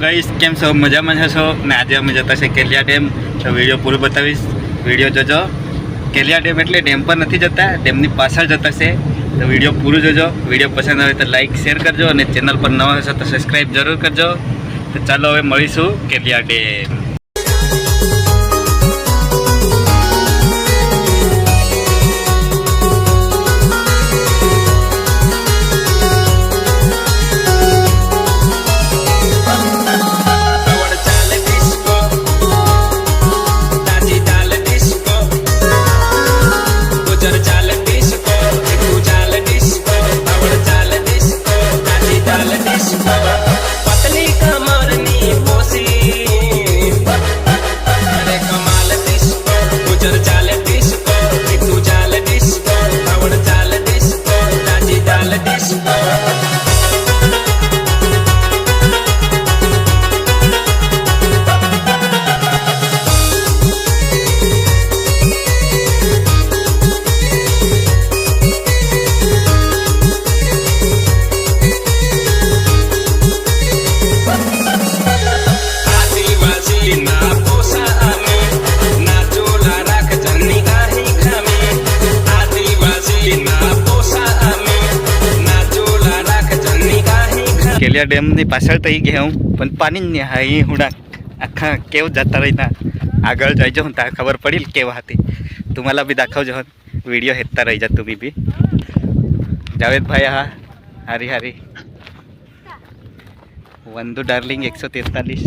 Guys केम छो मजा में छो ने आज अमे जता छे केलिया डेम। तो वीडियो पूरो बतावीश, वीडियो जोजो। केलिया डेम एटले डेम पर नहीं जता, डेमनी पाछळ जता छे। तो वीडियो पूरो जोजो। वीडियो पसंद आवे तो लाइक शेर करजो और चेनल पर नवा हो तो सब्सक्राइब जरूर करजो। तो चलो हवे मळीशुं केलिया डेम। केलिया डेम ની પાછળ થઈ ગયા હું, પણ પાણી જ નહીં અહીં હુડા આખા કેવું જતા રહીના આગળ જઈજો હું ત્યાં ખબર પડી કેવા હતી। तुम्हाला बी दाखवજો वीडियो हेता रही जा तुम्ही बी। जावेद भाई हा हरी हरी वंदू डार्लिंग 143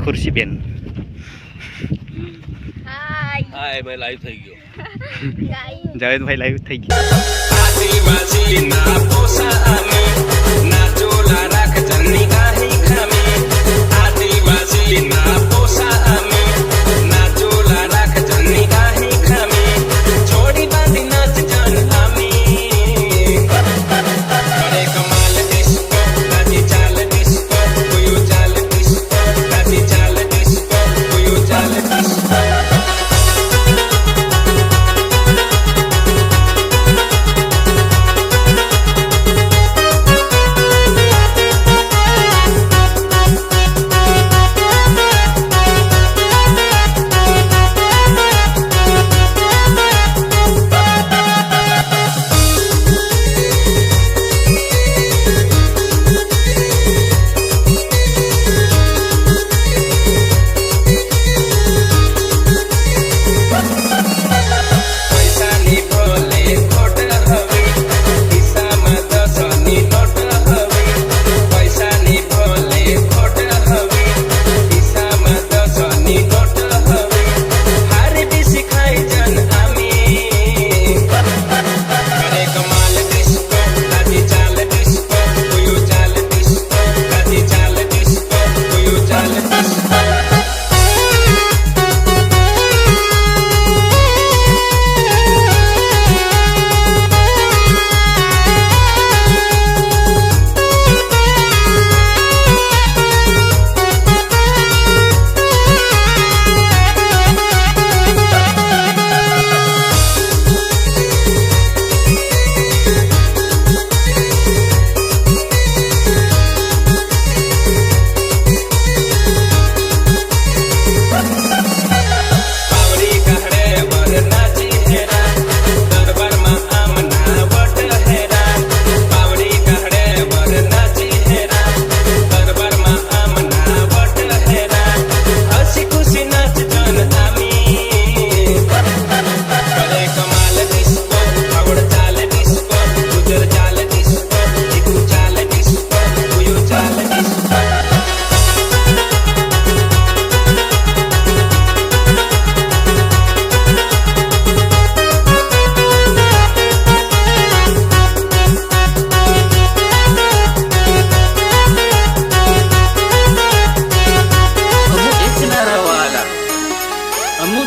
खुर्शी बेन हाय भाई लाइव થઈ ગયો। जावेद भाई लाइव થઈ ગયો। આદિવાસી ના પોસા અમે ના ચોલા રાખ જન્ની કાહી ખામે। આદિવાસી ના પોસા અમે ના ચોલા રાખ જન્ની કાહી ખામે। જોડી બાંધી નાચ જાન અમે કરે કમાલ ડિસ્કો રાજી ચાલ ડિસ્કો કોયો ચાલ ડિસ્કો રાજી ચાલ ડિસ્કો કોયો ચાલ ડિસ્કો।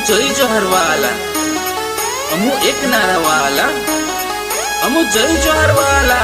जय जोहर वाला अमु एक नारा वाला अमु जय जोहर वाला।